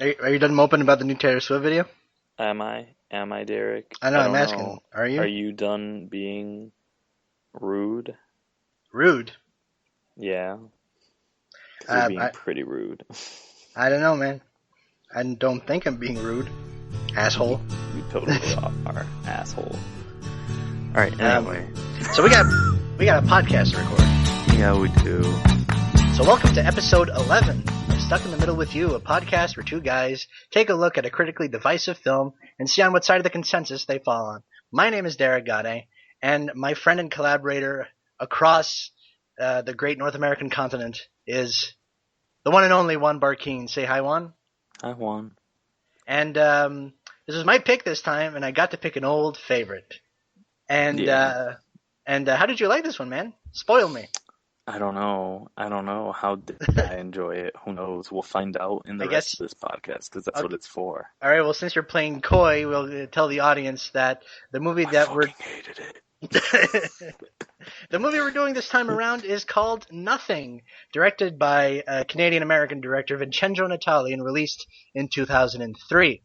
Are you done moping about the new Taylor Swift video? Am I? Am I, Derek? I know, I I'm don't asking. know. Are you? Are you done being rude? Rude? Yeah, because you're being I pretty rude. I don't know, man. I don't think I'm being rude, asshole. You totally are, asshole. All right. Anyway, So we got a podcast to record. yeah, we do. So welcome to episode 11 of Stuck in the Middle with You, a podcast where two guys take a look at a critically divisive film and see on what side of the consensus they fall on. My name is Derek Gade, and my friend and collaborator across the great North American continent is the one and only Juan Barkeen. Say hi, Juan. Hi, Juan. And this was my pick this time, and I got to pick an old favorite. And Yeah. How did you like this one, man? Spoil me. I don't know. How did I enjoy it? Who knows? We'll find out in the rest of this podcast because that's what it's for. All right. Well, since you're playing coy, we'll tell the audience that the movie that I hated it. the movie we're doing this time around is called Nothing, directed by Canadian-American director Vincenzo Natali and released in 2003.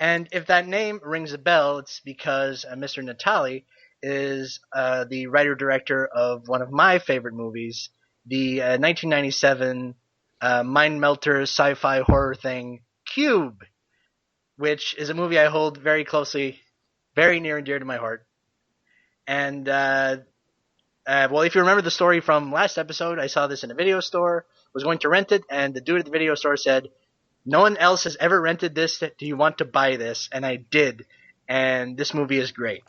And if that name rings a bell, it's because Mr. Natali is the writer-director of one of my favorite movies, the 1997 mind-melter sci-fi horror thing, Cube, which is a movie I hold very closely, very near and dear to my heart. And, well, if you remember the story from last episode, I saw this in a video store, was going to rent it, and the dude at the video store said, "No one else has ever rented this. Do you want to buy this?" And I did, and this movie is great.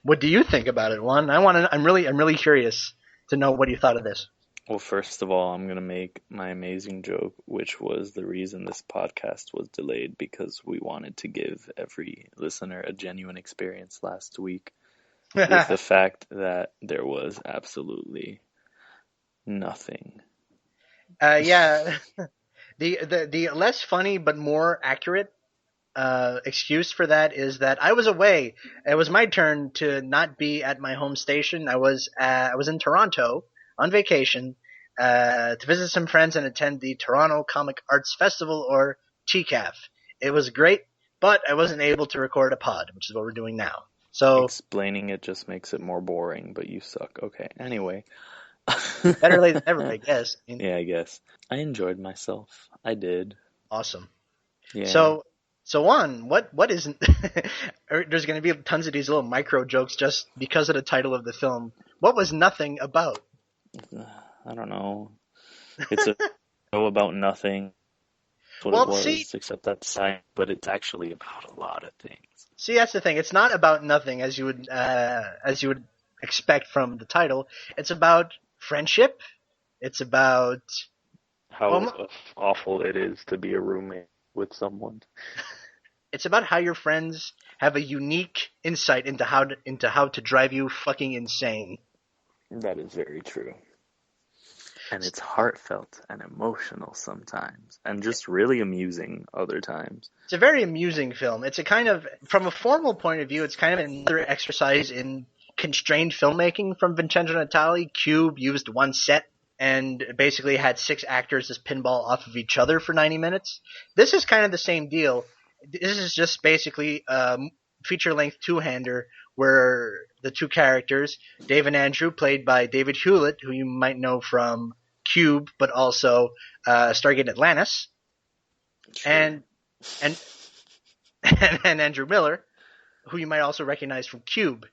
What do you think about it, Juan? I'm really curious to know what you thought of this. Well, first of all, I'm going to make my amazing joke, which was the reason this podcast was delayed because we wanted to give every listener a genuine experience last week with the fact that there was absolutely nothing. Yeah. The less funny but more accurate excuse for that is that I was away. It was my turn to not be at my home station. I was in Toronto on vacation to visit some friends and attend the Toronto Comic Arts Festival, or TCAF. It was great, but I wasn't able to record a pod, which is what we're doing now. So explaining it just makes it more boring, but you suck. Okay, anyway. Better late than never, I guess. Yeah, I guess. I enjoyed myself. I did. Awesome. Yeah. So Juan, what isn't there's going to be tons of these little micro jokes just because of the title of the film. What was Nothing about? I don't know. It's a show about nothing. That's what Well, it was, see, except that's science, but it's actually about a lot of things. See, that's the thing. It's not about nothing as you would expect from the title. It's about friendship. It's about How awful it is to be a roommate with someone. It's about how your friends have a unique insight into how to drive you fucking insane. That is very true. And it's heartfelt and emotional sometimes, and just really amusing other times. It's a very amusing film. It's a kind of, from a formal point of view, it's kind of another exercise in constrained filmmaking from Vincenzo Natali. Cube used one set and basically had 6 actors just pinball off of each other for 90 minutes. This is kind of the same deal. This is just basically a feature-length two-hander where the two characters, Dave and Andrew, played by David Hewlett, who you might know from Cube, but also Stargate Atlantis, and Andrew Miller, who you might also recognize from Cube.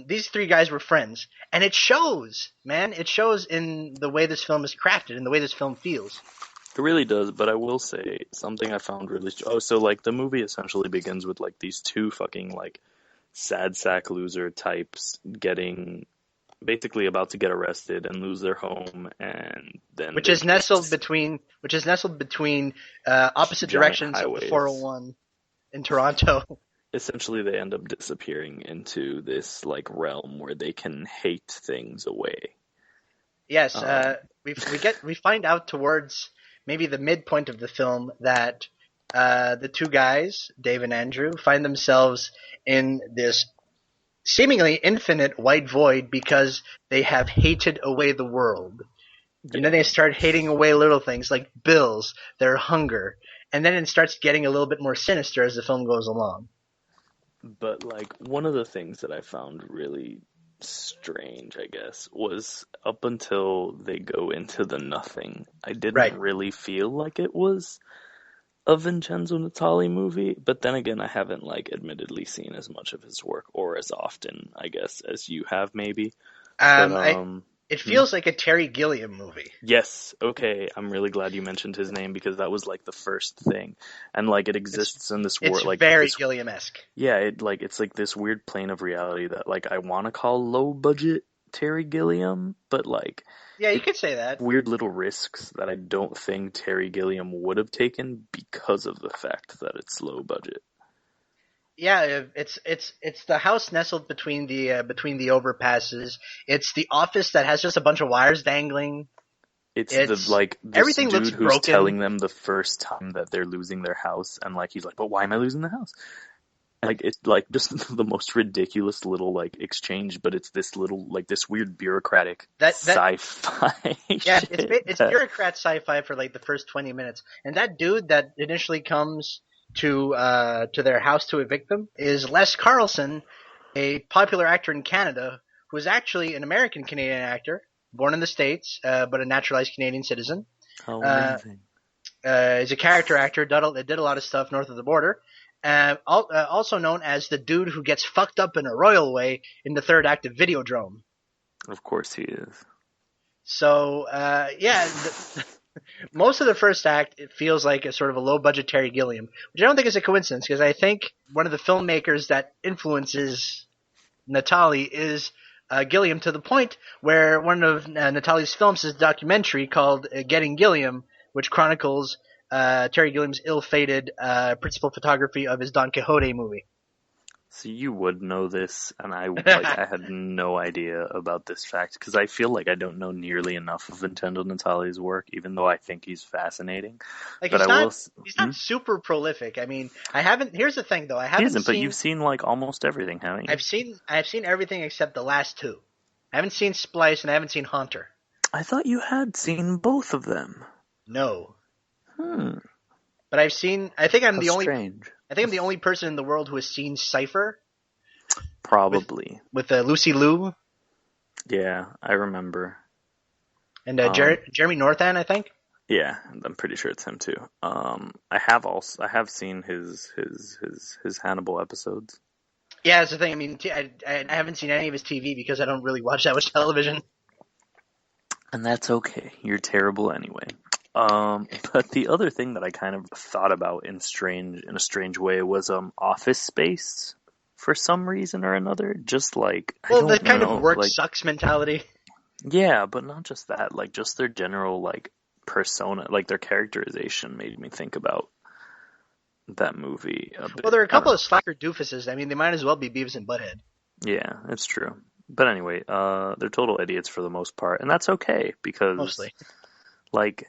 These 3 guys were friends, and it shows, man. It shows in the way this film is crafted, in the way this film feels. It really does, but I will say something I found really... so, like, the movie essentially begins with, like, these 2 fucking, like, sad sack loser types getting... basically about to get arrested and lose their home, and then... Which is nestled between opposite directions of the 401 in Toronto. Essentially, they end up disappearing into this, like, realm where they can hate things away. Yes, we find out towards maybe the midpoint of the film that the 2 guys, Dave and Andrew, find themselves in this seemingly infinite white void because they have hated away the world. And then they start hating away little things like bills, their hunger, and then it starts getting a little bit more sinister as the film goes along. But like one of the things that I found really strange, I guess, was up until they go into the nothing, I Right. didn't really feel like it was a Vincenzo Natali movie, but then again, I haven't like admittedly seen as much of his work or as often, I guess, as you have maybe. But It hmm? feels like a Terry Gilliam movie. Yes, okay, I'm really glad you mentioned his name because that was like the first thing. And like it It's exists in this it's world like very this Gilliam-esque. yeah, it's like this weird plane of reality that like I want to call low budget Terry Gilliam, but like Yeah, you it could say that. weird little risks that I don't think Terry Gilliam would have taken because of the fact that it's low budget. Yeah, it's the house nestled between the overpasses. It's the office that has just a bunch of wires dangling. It's the It's like this everything looks dude who's broken. telling them the first time that they're losing their house, and like he's like, "But why am I losing the house?" Like it's like just the most ridiculous little like exchange, but it's this little like this weird bureaucratic That sci-fi Yeah, shit it's that bureaucrat sci-fi for like the first 20 minutes. And that dude that initially comes to their house to evict them is Les Carlson, a popular actor in Canada who is actually an American Canadian actor, born in the States, but a naturalized Canadian citizen. how Uh, amazing. is a character actor, did a lot of stuff north of the border. Also known as the dude who gets fucked up in a royal way in the third act of Videodrome. Of course he is. So, most of the first act, it feels like a sort of a low-budget Terry Gilliam, which I don't think is a coincidence, because I think one of the filmmakers that influences Natali is Gilliam, to the point where one of Natali's films is a documentary called Getting Gilliam, which chronicles Terry Gilliam's ill-fated principal photography of his Don Quixote movie. So you would know this, and I had no idea about this fact because I feel like I don't know nearly enough of Vincenzo Natali's work, even though I think he's fascinating. Like But I will. he's Hmm? not super prolific. I mean, I haven't. Here's the thing, though. He isn't, but you've seen like almost everything, haven't you? I've seen everything except the last two. I haven't seen Splice and I haven't seen Haunter. I thought you had seen both of them. No, Hmm. but I've seen. I think I'm How the only. strange. I think I'm the only person in the world who has seen Cypher Probably. with Lucy Liu Yeah, I remember. and Um, Jeremy Northan. I think. yeah, I'm pretty sure it's him too. I have seen his Hannibal episodes. Yeah, that's the thing. I mean, I haven't seen any of his TV because I don't really watch that much television. And that's okay. You're terrible anyway. But the other thing that I kind of thought about in a strange way was Office Space for some reason or another. Just like I Well, the don't kind know, of work like sucks mentality. yeah, but not just that. Like just their general like persona, like their characterization made me think about that movie a Well, bit. there are a I don't couple know. of slacker doofuses. I mean, they might as well be Beavis and Butthead. Yeah, it's true. But anyway, they're total idiots for the most part, and that's okay because Mostly. like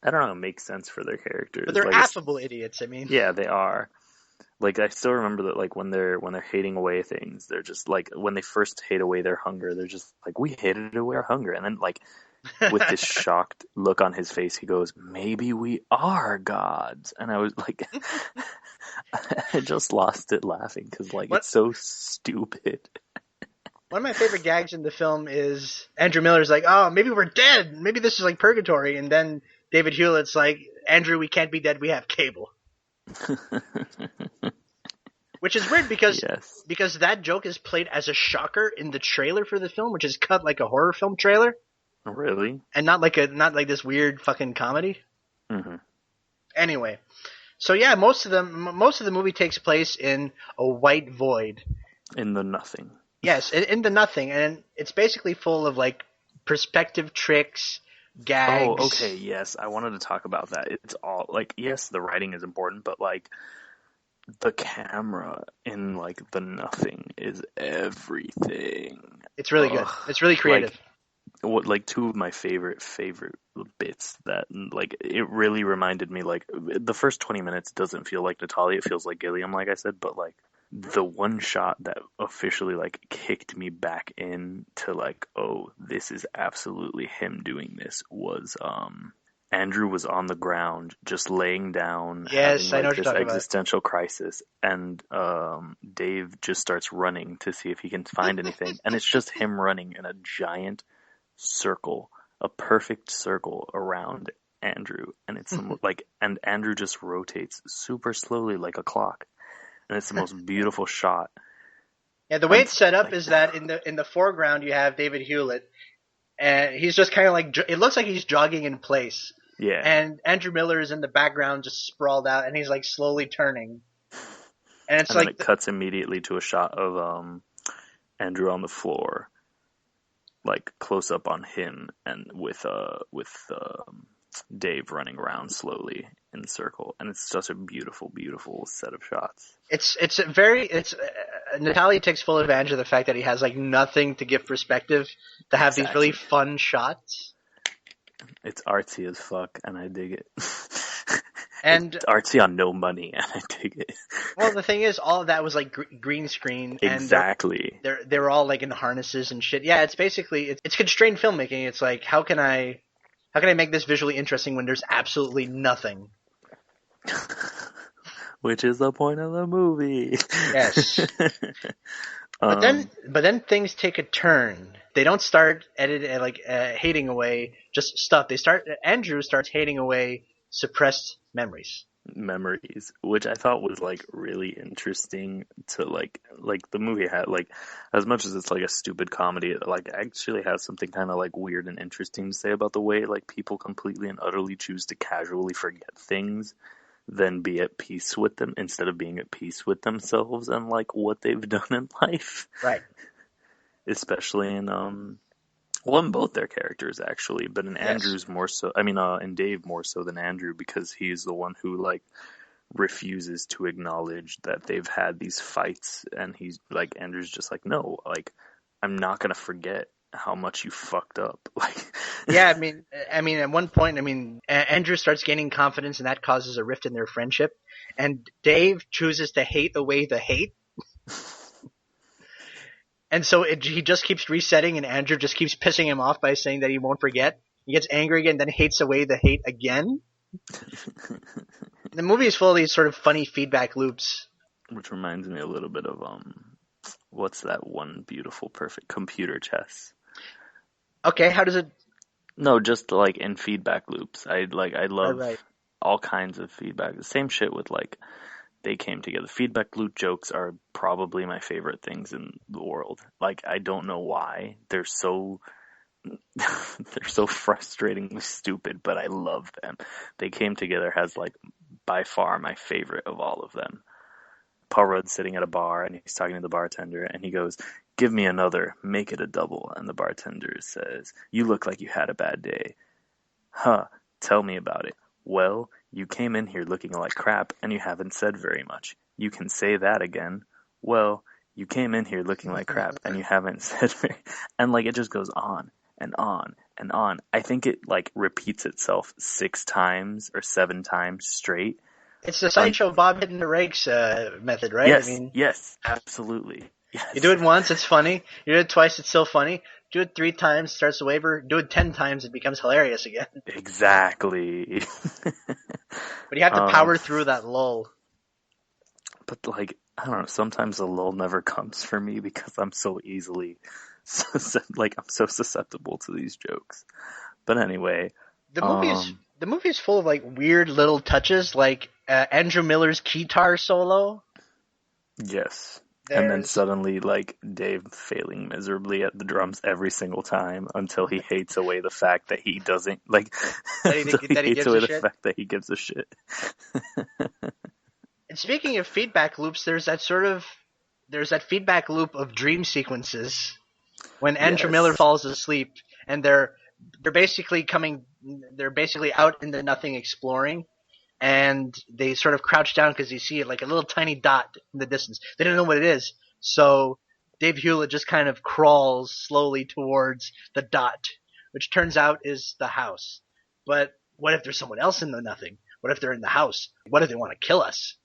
I don't know, it makes sense for their But characters. they're Like affable idiots. I mean, yeah, they are. Like I still remember that like when they're hating away things, they're just like when they first hate away their hunger, they're just like we hated away our hunger, and then like with this shocked look on his face, he goes, "Maybe we are gods," and I was like, I just lost it laughing because like what it's so stupid. one of my favorite gags in the film is Andrew Miller's like, "Oh, maybe we're dead. Maybe this is like purgatory," and then David Hewlett's like, "Andrew, we can't be dead. We have cable." Which is weird Yes. because that joke is played as a shocker in the trailer for the film, which is cut like a horror film trailer, Really? and not like this weird fucking comedy. Hmm. Anyway, so yeah, most of the movie takes place in a white void. In the nothing. Yes, in the nothing, and it's basically full of like perspective tricks, Oh, gags. okay, yes. I wanted to talk about that. It's all like yes, the writing is important, but like the camera in like the nothing is everything. It's really good. Ugh. It's really creative. Like two of my favorite bits that like it really reminded me like the first 20 minutes doesn't feel like Natalia, it feels like Gilliam, like I said, but like the one shot that officially like kicked me back in to like, oh, this is absolutely him doing this was Andrew was on the ground, just laying down, having Yes, I know like what you're this talking about. existential crisis, and Dave just starts running to see if he can find anything, and it's just him running in a giant circle, a perfect circle around Andrew, and it's like, and Andrew just rotates super slowly like a clock, and it's the most beautiful shot. Yeah, the way And it's set up like, is that in the foreground you have David Hewlett, and he's just kind of like it looks like he's jogging in place, yeah, and Andrew Miller is in the background just sprawled out, and he's like slowly turning, and it's and then like it cuts immediately to a shot of Andrew on the floor, like close up on him, and with Dave running around slowly in the circle, and it's such a beautiful, beautiful set of shots. it's Natalia takes full advantage of the fact that he has like nothing to give perspective to have these really Exactly. fun shots. It's artsy as fuck, and I dig it. It's And artsy on no money, and I dig it. well, the thing is, all of that was like green screen, and Exactly. they're all like in harnesses and shit. Yeah, it's basically it's constrained filmmaking. It's like how can I make this visually interesting when there's absolutely nothing? Which is the point of the movie. Yes. But then, um, but then things take a turn. They don't start hating away just stuff. Andrew starts hating away suppressed memories. Memories, which I thought was like really interesting to like the movie had like, as much as it's like a stupid comedy, it like actually has something kind of like weird and interesting to say about the way like people completely and utterly choose to casually forget things, then be at peace with them instead of being at peace with themselves and like what they've done in life, Right. especially in well, in both their characters actually, but in Yes. Andrew's more so. I mean, in Dave more so than Andrew, because he's the one who like refuses to acknowledge that they've had these fights, and he's like, Andrew's just like, no, like, I'm not gonna forget how much you fucked up. Like, Yeah. I mean, at one point, Andrew starts gaining confidence, and that causes a rift in their friendship. And Dave chooses to hate away the hate, and so he just keeps resetting, and Andrew just keeps pissing him off by saying that he won't forget. He gets angry again, then hates away the hate again. The movie is full of these sort of funny feedback loops. which reminds me a little bit of what's that one beautiful, perfect computer chess? Okay, how does it? No, just like in feedback loops. I All love right. all kinds of feedback. The same shit with like they came together. Feedback loop jokes are probably my favorite things in the world. Like I don't know why. They're so they're so frustratingly stupid, but I love them. They came together as like by far my favorite of all of them. Paul Rudd's sitting at a bar and he's talking to the bartender and he goes, "Give me another, make it a double." And the bartender says, "You look like you had a bad day." "Huh, tell me about it." "Well, you came in here looking like crap and you haven't said very much." "You can say that again." "Well, you came in here looking like crap and you haven't said very," and like it just goes on and on and on. I think it like repeats itself 6 times or 7 times straight. It's the Un- sideshow Bob hitting the rakes method, right? I yes, mean, yes, absolutely. you do Yes. it once, it's funny. You do it twice, it's still funny. Do it 3 times, starts to waver. Do it 10 times, it becomes hilarious again. Exactly. But you have to um, power through that lull. but like I don't know, sometimes the lull never comes for me because I'm so easily like I'm so susceptible to these jokes. But anyway, The movie is um, the movie is full of like weird little touches, like Andrew Miller's guitar solo. yes. And then There's suddenly, like, Dave failing miserably at the drums every single time until he hates away the fact that he doesn't, like, until he that he hates gives a away the shit. fact that he gives a shit. And speaking of feedback loops, there's that feedback loop of dream sequences when Andrew Miller Yes. falls asleep and they're basically out in the nothing exploring, and they sort of crouch down because they see it like a little tiny dot in the distance. They don't know what it is, so Dave Hewlett just kind of crawls slowly towards the dot, which turns out is the house. But what if there's someone else in the nothing? What if they're in the house? What if they want to kill us?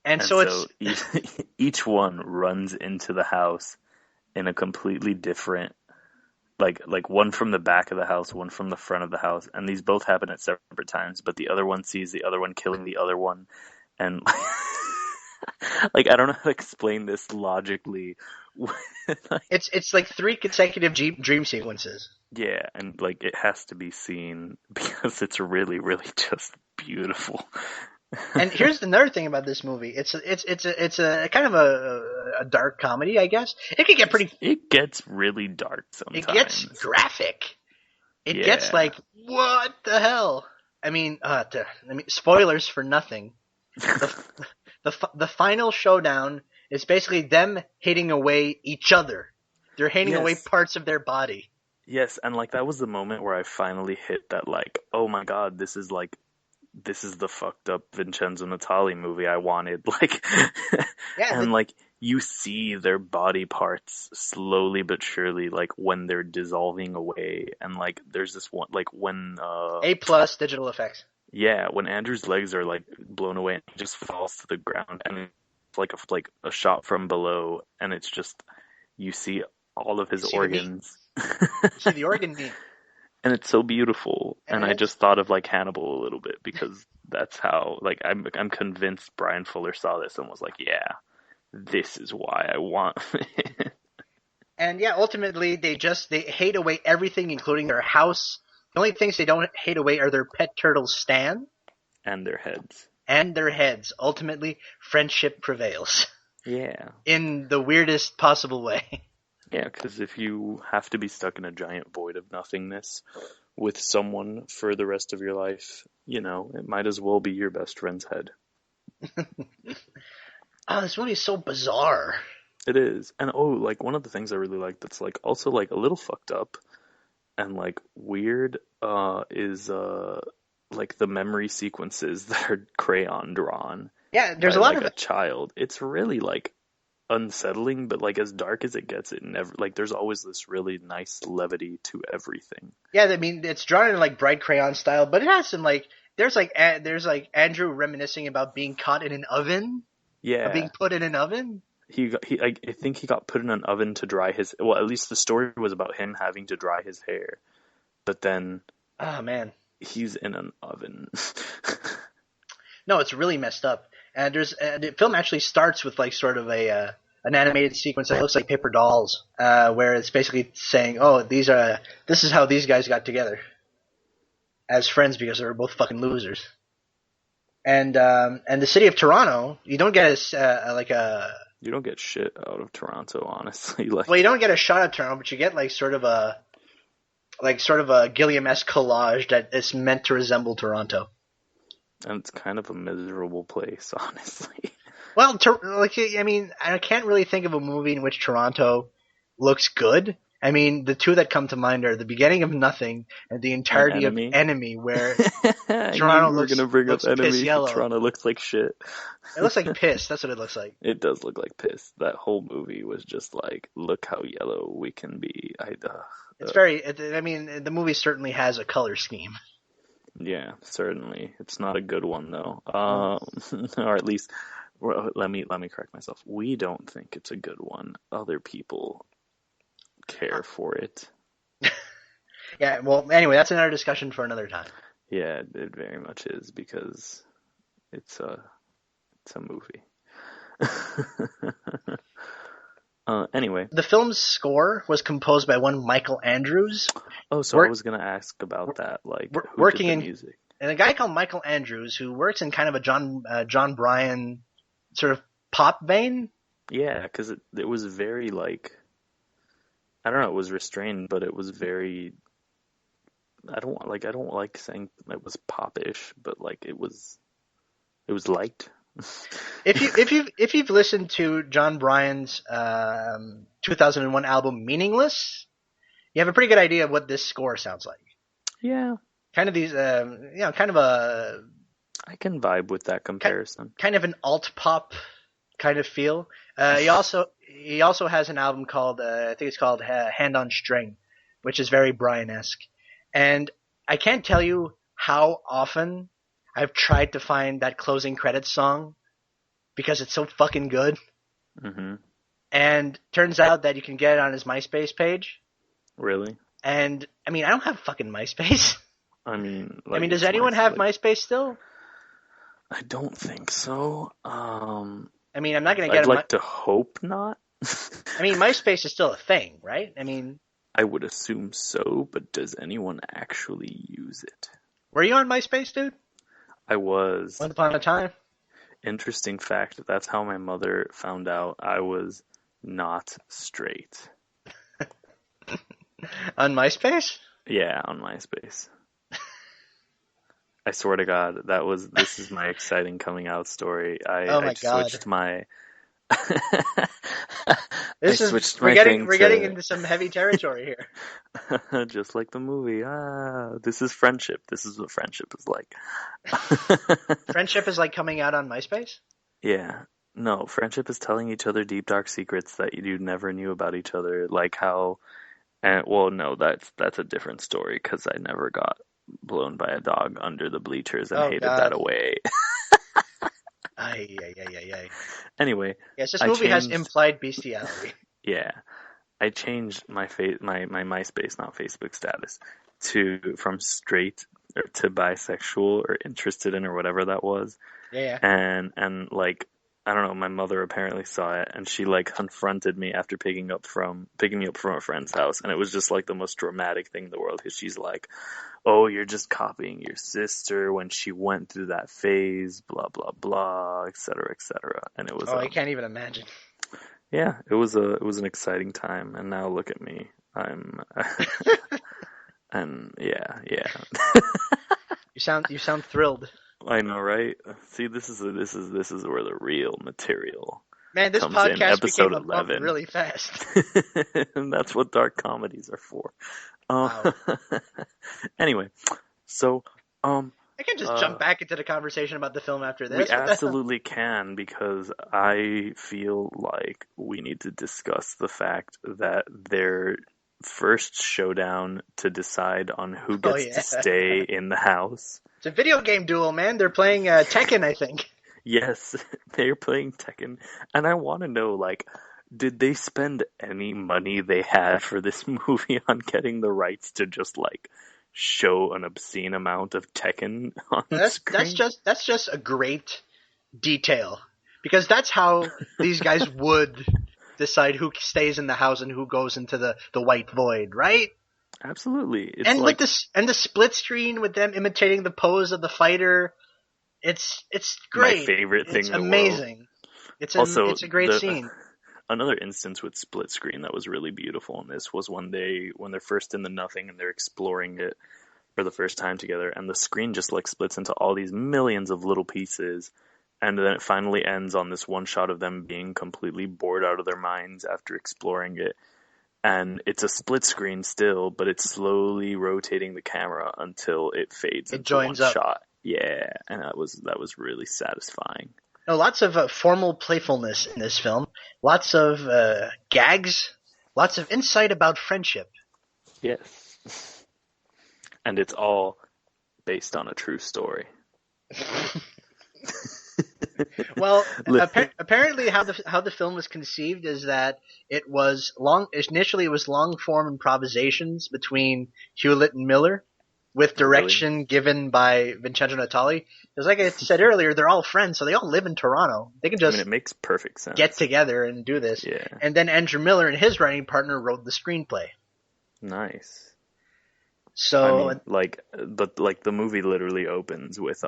And And so it's so each one runs into the house in a completely different like one from the back of the house, one from the front of the house, and these both happen at separate times, but the other one sees the other one killing the other one, and like I don't know how to explain this logically. It's like 3 consecutive dream sequences. Yeah, and like it has to be seen because it's really, really just beautiful. And here's another thing about this movie. It's a kind of a dark comedy, I guess. It can get pretty. It gets really dark sometimes. It gets graphic. It gets like, what the hell? I mean, spoilers for nothing. The final showdown is basically them hating away each other. They're hating away parts of their body. Yes, and like that was the moment where I finally hit that, like, oh my god, this is the fucked up Vincenzo Natali movie I wanted. Like, and like you see their body parts slowly but surely, like when they're dissolving away, and like there's this one, like when A+ digital effects. Yeah, when Andrew's legs are like blown away and he just falls to the ground, and it's like a shot from below, and it's just you see all of his organs. You see the organ meat. And it's so beautiful, and I just thought of like Hannibal a little bit, because that's how, like, I'm convinced Brian Fuller saw this and was like, yeah, this is why I want it. And yeah, ultimately they hate away everything, including their house. The only things they don't hate away are their pet turtle Stan. And their heads. Ultimately, friendship prevails. Yeah. In the weirdest possible way. Yeah, because if you have to be stuck in a giant void of nothingness with someone for the rest of your life, you know, it might as well be your best friend's head. Oh, this movie is so bizarre. It is. And like one of the things I really like that's like also like a little fucked up and like weird is like the memory sequences that are crayon drawn. Yeah, there's a lot of a child. It's really like unsettling, but like as dark as it gets, it never, like there's always this really nice levity to everything. Yeah, I mean it's drawn in like bright crayon style, but it has some like there's like Andrew reminiscing about being caught in an oven. Yeah, being put in an oven. I think he got put in an oven to dry his. Well, at least the story was about him having to dry his hair, but then oh man, he's in an oven. No, it's really messed up. And the film actually starts with like sort of an animated sequence that looks like paper dolls, where it's basically saying, "Oh, this is how these guys got together as friends because they were both fucking losers." And the city of Toronto, you don't get you don't get shit out of Toronto, honestly. Like, well, you don't get a shot at Toronto, but you get like sort of a Gilliam-esque collage that is meant to resemble Toronto. And it's kind of a miserable place, honestly. Well, I mean, I can't really think of a movie in which Toronto looks good. I mean, the two that come to mind are The Beginning of Nothing and the entirety of Enemy, where Toronto looks piss yellow. Toronto looks like shit. It looks like piss. That's what it looks like. It does look like piss. That whole movie was just like, look how yellow we can be. It's very. I mean, the movie certainly has a color scheme. Yeah, certainly. It's not a good one though. Or at least, let me correct myself. We don't think it's a good one. Other people care for it. Yeah, well, anyway, that's another discussion for another time. Yeah, it very much is, because it's a movie. Anyway. The film's score was composed by one Michael Andrews. Oh, so I was going to ask about that. Like, who working did the in music? And a guy called Michael Andrews, who works in kind of a John Bryan sort of pop vein. Yeah, because it was very like, I don't know, it was restrained, but it was very. I don't like saying it was pop-ish, but like it was light. If you've listened to John Bryan's 2001 album Meaningless, you have a pretty good idea of what this score sounds like. Yeah. Kind of these, kind of a. I can vibe with that comparison. Kind of an alt pop kind of feel. He also has an album called I think it's called Hand on String, which is very Bryan-esque. And I can't tell you how often I've tried to find that closing credits song because it's so fucking good. Mm-hmm. And turns out that you can get it on his MySpace page. Really? And I mean, I don't have fucking MySpace. I mean, I like, mean, does it's anyone have MySpace still? I don't think so. I mean, I'm not gonna get I'd a. like to hope not. I mean, MySpace is still a thing, right? I mean, I would assume so, but does anyone actually use it? were you on MySpace, dude? I was. Once upon a time. Interesting fact, that's how my mother found out I was not straight. On MySpace? Yeah, on MySpace. I swear to God, this is my exciting coming out story. Oh I my god. switched my I This is switched my thing we're getting to into some heavy territory here. just like the movie. This is friendship. This is what friendship is like. Friendship is like coming out on MySpace? Yeah. No, friendship is telling each other deep dark secrets that you never knew about each other, like how and well, no, that's a different story because I never got blown by a dog under the bleachers and Oh hated that god. away. Ay, ay, ay, ay, ay. Anyway, Yes, this I movie has changed. implied bestiality. Yeah, I changed my MySpace, not Facebook status, from straight to bisexual or interested in or whatever that was, Yeah, and like I don't know, my mother apparently saw it and she like confronted me after picking me up from a friend's house, and it was just like the most dramatic thing in the world because she's like, "Oh, you're just copying your sister when she went through that phase, blah blah blah, etc. etc." And it was oh, I can't even imagine. yeah, it was an exciting time, and now look at me. I'm and yeah. You sound thrilled. I know, right? See, this is where the real material Man, this comes in. podcast became Episode a bump 11. really fast. And that's what dark comedies are for. Wow. Anyway, so I can just jump back into the conversation about the film after this. we absolutely can, because I feel like we need to discuss the fact that their first showdown to decide on who Oh, gets yeah. to stay in the house. It's a video game duel, man. They're playing Tekken, I think. Yes, they're playing Tekken, and I want to know, like, did they spend any money they had for this movie on getting the rights to just like show an obscene amount of Tekken on screen? That's just a great detail, because that's how these guys would decide who stays in the house and who goes into the white void, right? Absolutely. It's And like the split screen with them imitating the pose of the fighter, it's great. my favorite thing It's in the world. amazing. Also, it's a great scene. Another instance with split screen that was really beautiful in this was when they're first in the nothing and they're exploring it for the first time together, and the screen just like splits into all these millions of little pieces, and then it finally ends on this one shot of them being completely bored out of their minds after exploring it. And it's a split screen still, but it's slowly rotating the camera until it fades into joins one up. shot. Yeah, and that was really satisfying. No, lots of formal playfulness in this film. Lots of gags. Lots of insight about friendship. Yes. And it's all based on a true story. Well, apparently how the film was conceived is that it was initially it was long form improvisations between Hewlett and Miller, with direction given by Vincenzo Natali. Because like I said earlier, they're all friends, so they all live in Toronto. They can just it makes perfect sense. get together and do this. Yeah. And then Andrew Miller and his writing partner wrote the screenplay. Nice. So, the movie literally opens with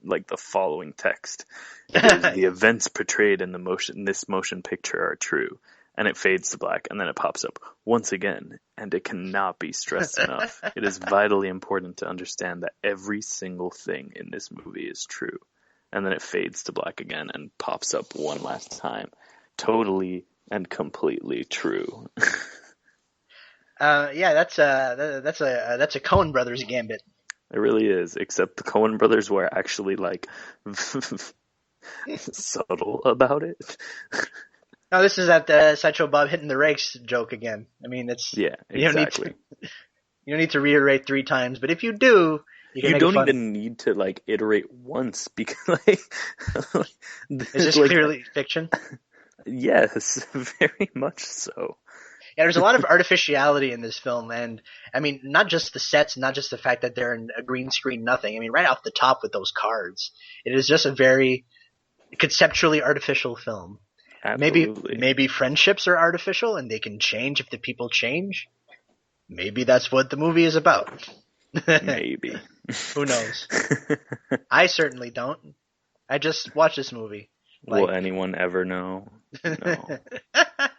like the following text: the events portrayed in this motion picture are true, and it fades to black, and then it pops up once again, and it cannot be stressed enough. It is vitally important to understand that every single thing in this movie is true, and then it fades to black again and pops up one last time. Totally and completely true. yeah, that's a Coen Brothers gambit. It really is, except the Coen brothers were actually like subtle about it. No, this is that Sideshow Bob hitting the rakes joke again. I mean, it's yeah, exactly. You don't need to reiterate 3 times, but if you do, you don't even need to like iterate once, because is this clearly fiction? Yes, very much so. Yeah, there's a lot of artificiality in this film, and I mean, not just the sets, not just the fact that they're in a green screen, nothing. I mean, right off the top with those cards, it is just a very conceptually artificial film. Absolutely. Maybe friendships are artificial and they can change if the people change. Maybe that's what the movie is about. Maybe. Who knows? I certainly don't. I just watched this movie. Will anyone ever know? No.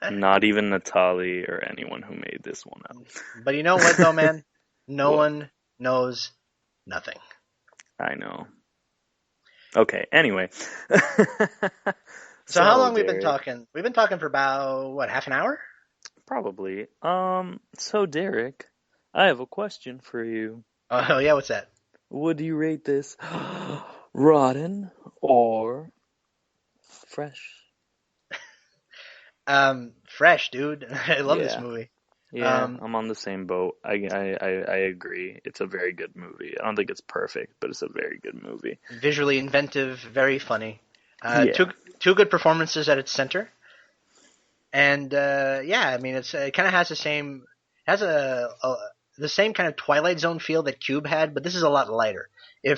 Not even Natali or anyone who made this one up. But you know what, though, man? No What? one knows nothing. I know. Okay, anyway. So how long we've been Derek, talking? We've been talking for about, what, half an hour? Probably. So Derek, I have a question for you. Oh, yeah, what's that? Would you rate this rotten or fresh? Fresh, dude. I love this Yeah. movie. Yeah, I'm on the same boat. I agree. It's a very good movie. I don't think it's perfect, but it's a very good movie. Visually inventive, very funny. Yeah. Two good performances at its center. And yeah, I mean, it kind of has the same the same kind of Twilight Zone feel that Cube had, but this is a lot lighter. Yeah,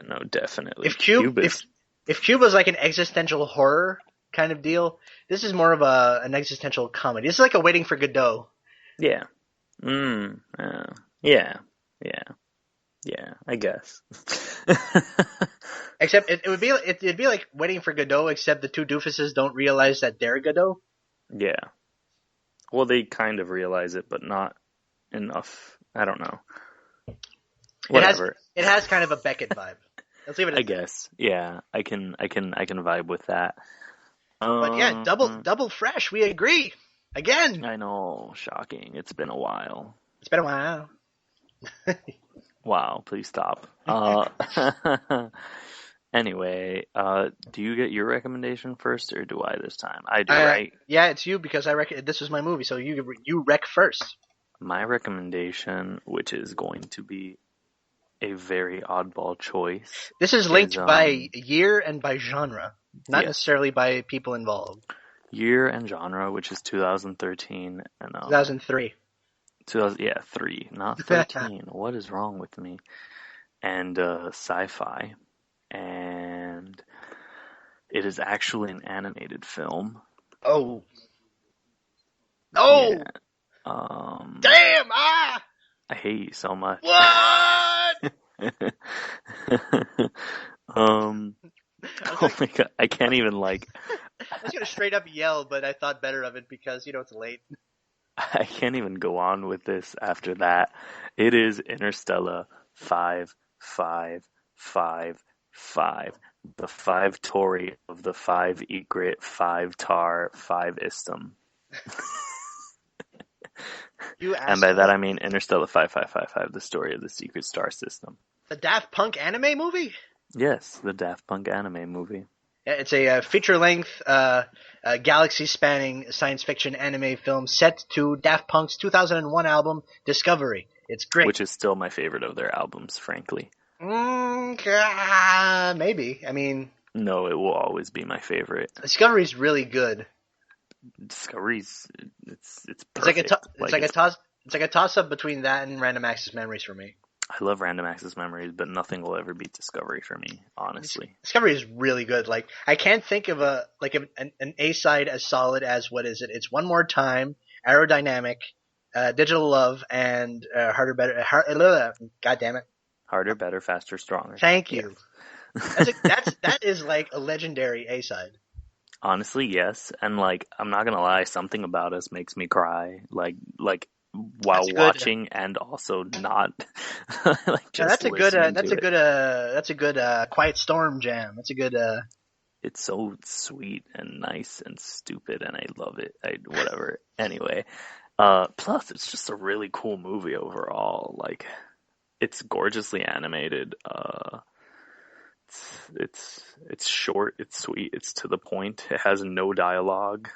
no, definitely. If Cube was like an existential horror kind of deal, this is more of an existential comedy. This is like a Waiting for Godot. Yeah. Yeah. I guess. Except it'd be like Waiting for Godot, except the two doofuses don't realize that they're Godot. Yeah. Well, they kind of realize it, but not enough. I don't know. Whatever. It has kind of a Beckett vibe. Let's leave it at I guess. Yeah, I can vibe with that. But yeah, double fresh. We agree. Again. I know. Shocking. It's been a while. It's been a while. Wow. Please stop. Anyway, do you get your recommendation first, or do I this time? I do, right? Yeah, it's you because this was my movie, so you rec first. My recommendation, which is going to be a very oddball choice. This is linked by year and by genre, not necessarily by people involved. Year and genre, which is 2013 and 2003. 3, not 13. What is wrong with me? And sci-fi, and it is actually an animated film. Oh. Yeah. Damn! I hate you so much. What? Oh my god, I can't even I was gonna straight up yell, but I thought better of it because it's late. I can't even go on with this after that. It is Interstella 55555. The 5 Tori of the 5 Egret 5 Tar 5 Istum. And by that I mean Interstellar 5555, the story of the secret star system. The Daft Punk anime movie? Yes, the Daft Punk anime movie. It's a feature-length, galaxy-spanning science fiction anime film set to Daft Punk's 2001 album, Discovery. It's great. Which is still my favorite of their albums, frankly. Maybe. I mean... No, it will always be my favorite. Discovery's really good. Discovery's... It's perfect. It's like a toss-up between that and Random Access Memories for me. I love Random Access Memories, but nothing will ever beat Discovery for me, honestly. Discovery is really good. Like, I can't think of an A-side as solid as, what is it? It's One More Time, Aerodynamic, Digital Love, and Harder, Better... God damn it. Harder, Better, Faster, Stronger. Thank you. Yeah. That is like a legendary A-side. Honestly, yes. And, like, I'm not gonna lie, Something About Us makes me cry. Like while watching and also not like just that's a good Quiet Storm jam. That's a good It's so sweet and nice and stupid and I love it. Whatever. Anyway, plus it's just a really cool movie overall. Like, it's gorgeously animated. It's short, it's sweet, it's to the point. It has no dialogue.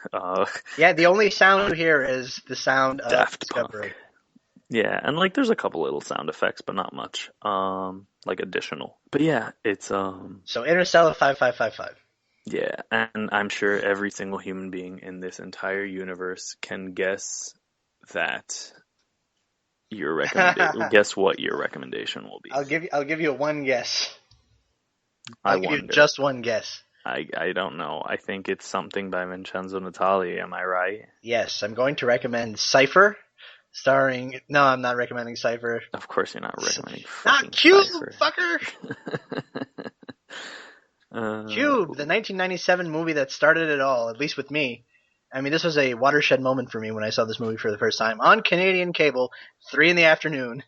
Yeah, the only sound you hear is the sound of Daft Discovery. Punk. Yeah, and like there's a couple little sound effects, but not much. Like additional. But yeah, it's So Interstellar 5555. Yeah, and I'm sure every single human being in this entire universe can guess that your recommendation. Guess what your recommendation will be. I'll give you one guess. I I'll give you wonder. just one guess. I don't know. I think it's something by Vincenzo Natali. Am I right? Yes, I'm going to recommend Cypher, starring. No, I'm not recommending Cypher. Of course, you're not recommending Not fucking Cube, Cypher. fucker. Cube, the 1997 movie that started it all, at least with me. I mean, this was a watershed moment for me when I saw this movie for the first time on Canadian cable, 3 in the afternoon,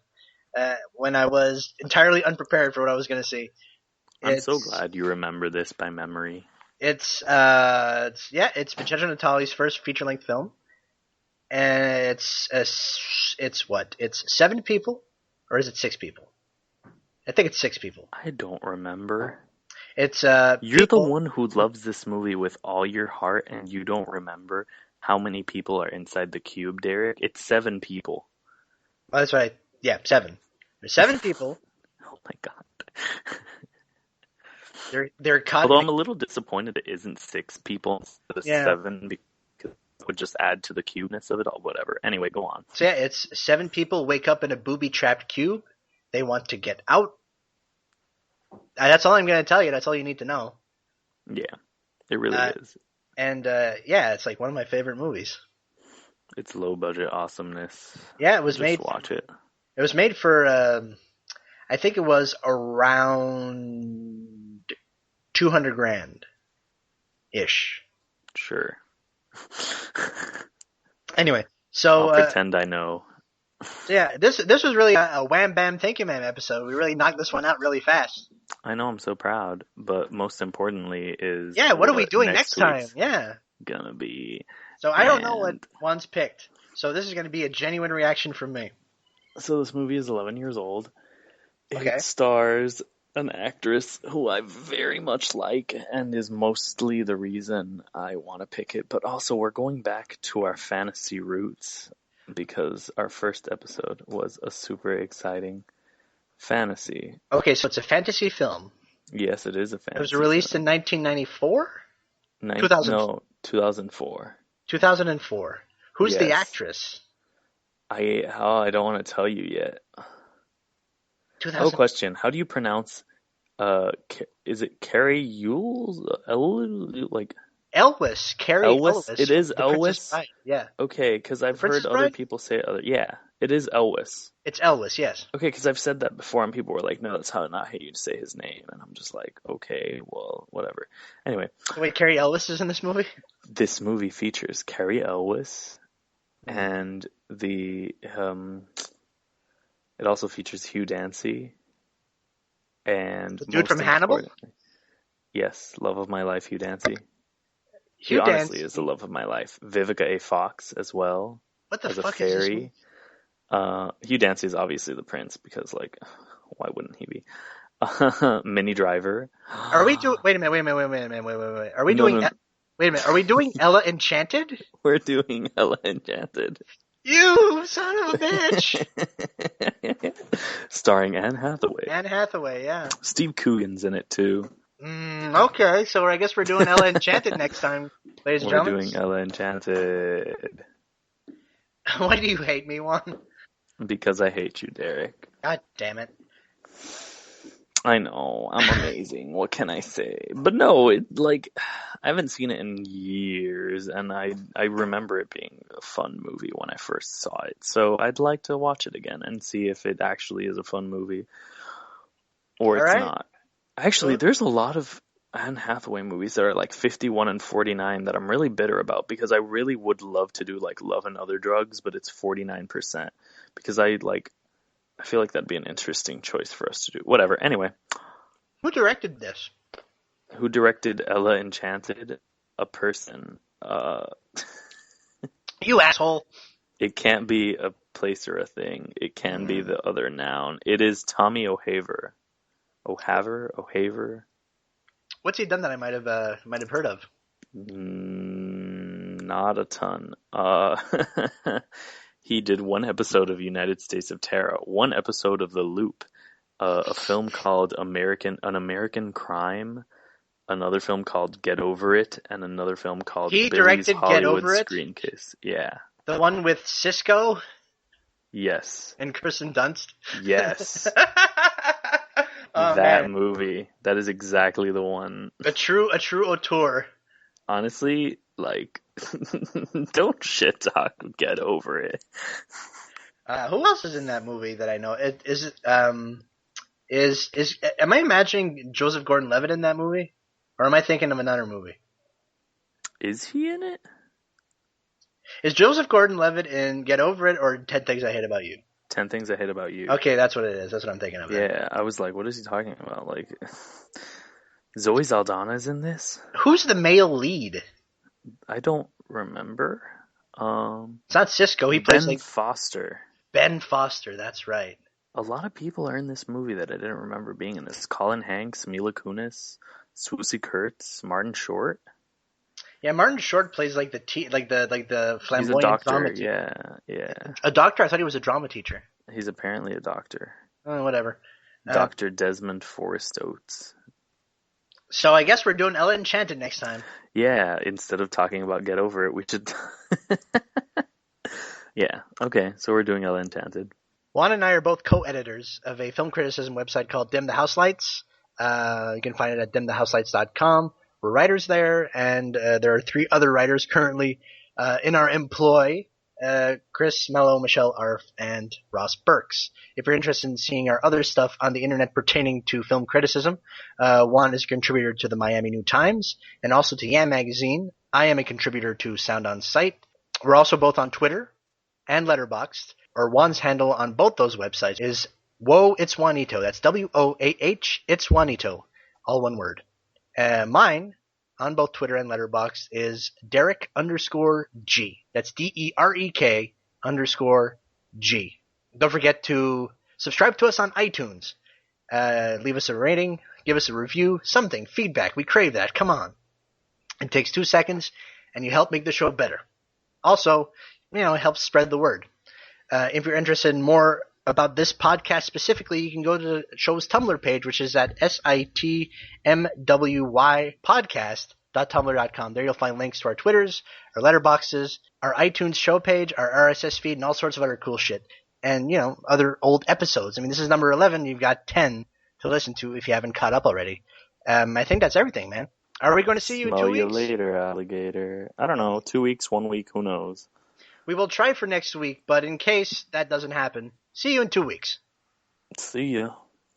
when I was entirely unprepared for what I was going to see. I'm so glad you remember this by memory. It's Vincenzo Natali's first feature-length film, and it's what? It's 7 people, or is it 6 people? I think it's 6 people. I don't remember. It's You're the one who loves this movie with all your heart, and you don't remember how many people are inside the cube, Derek. It's 7 people. Oh, that's right. Yeah, 7. There's 7 people. Oh my god. They're caught. Although I'm a little disappointed it isn't 6 people instead of 7, because it would just add to the cubeness of it all. Whatever. Anyway, go on. So yeah, it's 7 people wake up in a booby-trapped cube. They want to get out. That's all I'm going to tell you. That's all you need to know. Yeah, it really is. And yeah, it's like one of my favorite movies. It's low budget awesomeness. Yeah, it was just made. Watch it. It was made for. I think it was around $200,000 ish. Sure. Anyway, so I'll pretend I know. Yeah, this was really a wham bam thank you ma'am episode. We really knocked this one out really fast. I know, I'm so proud, but most importantly is what are we doing next time? Yeah, gonna be. So I don't know what Juan's picked. So this is going to be a genuine reaction from me. So this movie is 11 years old. Okay. It stars an actress who I very much like and is mostly the reason I want to pick it. But also we're going back to our fantasy roots because our first episode was a super exciting fantasy. Okay, so it's a fantasy film. Yes, it is a fantasy. It was released in 1994? 2004. 2004. Who's the actress? I don't want to tell you yet. 2000. Oh, question. How do you pronounce, is it Carrie Yules? Like Elwes. Carrie Elwes. It is Elwes? Yeah. Okay, because I've heard other people say other. Yeah, it is Elwes. It's Elwes, yes. Okay, because I've said that before and people were like, no, that's how not how you'd say his name. And I'm just like, okay, well, whatever. Anyway. Wait, Carrie Elwes is in this movie? This movie features Carrie Elwes and it also features Hugh Dancy and the dude from Hannibal. Yes, love of my life, Hugh Dancy. Hugh He honestly is the love of my life. Vivica A. Fox as well. What the as fuck a fairy. Is this? Hugh Dancy is obviously the prince because, like, why wouldn't he be? Minnie Driver. Are we doing? Wait a minute. Are we doing? No. Wait a minute. Are we doing Ella Enchanted? We're doing Ella Enchanted. You son of a bitch! Starring Anne Hathaway. Anne Hathaway, yeah. Steve Coogan's in it too. Okay, so I guess we're doing Ella Enchanted next time, ladies and gentlemen. We're doing Ella Enchanted. Why do you hate me, Juan? Because I hate you, Derek. God damn it. I know, I'm amazing. What can I say? But no, I haven't seen it in years, and I remember it being a fun movie when I first saw it. So I'd like to watch it again and see if it actually is a fun movie or it's not. Actually, there's a lot of Anne Hathaway movies that are like 51 and 49 that I'm really bitter about because I really would love to do like Love and Other Drugs, but it's 49% because I feel like that'd be an interesting choice for us to do. Whatever. Anyway. Who directed this? Who directed Ella Enchanted? A person. You asshole. It can't be a place or a thing. It can be the other noun. It is Tommy O'Haver. O'Haver? What's he done that I might have heard of? Not a ton. He did one episode of United States of Terror, one episode of The Loop, a film called An American Crime, another film called Get Over It, and another film called Billy's Hollywood Screen Kiss. Yeah. The one with Cisco Yes. and Kirsten Dunst? Yes. Oh That man, movie. That is exactly the one. a true auteur. Honestly, like, don't shit talk. Get over it. Who else is in that movie that I know? Am I imagining Joseph Gordon-Levitt in that movie, or am I thinking of another movie? Is he in it? Is Joseph Gordon-Levitt in Get Over It or 10 Things I Hate About You? 10 Things I Hate About You. Okay, that's what it is. That's what I'm thinking of then. Yeah, I was like, what is he talking about? Like, Zoe Saldana's in this? Who's the male lead? I don't remember. It's not Cisco. He plays Ben like Foster. Ben Foster. That's right. A lot of people are in this movie that I didn't remember being in this. Colin Hanks, Mila Kunis, Swoosie Kurtz, Martin Short. Yeah, Martin Short plays like the He's a flamboyant doctor. drama teacher. Yeah. A doctor? I thought he was a drama teacher. He's apparently a doctor. Whatever. Dr. Desmond Forrest Oates. So I guess we're doing Ella Enchanted next time. Yeah, instead of talking about Get Over It, we should... Yeah, okay, so we're doing Ella Enchanted. Juan and I are both co-editors of a film criticism website called Dim the House Lights. You can find it at dimthehouselights.com. We're writers there, and there are 3 other writers currently in our employ. Chris Mello, Michelle Arf, and Ross Burks. If you're interested in seeing our other stuff on the internet pertaining to film criticism, Juan is a contributor to the Miami New Times and also to Yam Magazine. I am a contributor to Sound On Sight. We're also both on Twitter and Letterboxd. Or Juan's handle on both those websites is Whoa, It's Juanito. That's WOAH, It's Juanito. All one word. Mine, on both Twitter and Letterboxd, is Derek_G. That's DEREK_G. Don't forget to subscribe to us on iTunes. Leave us a rating, give us a review, something, feedback. We crave that. Come on. It takes 2 seconds, and you help make the show better. Also, it helps spread the word. If you're interested in more about this podcast specifically, you can go to the show's Tumblr page, which is at sitmwypodcast.tumblr.com. There you'll find links to our Twitters, our letterboxes, our iTunes show page, our RSS feed, and all sorts of other cool shit. And, other old episodes. I mean, this is number 11. You've got 10 to listen to if you haven't caught up already. I think that's everything, man. Are we going to see you in 2 weeks? Smell you later, alligator. I don't know, 2 weeks, 1 week, who knows? We will try for next week, but in case that doesn't happen, see you in 2 weeks. See ya.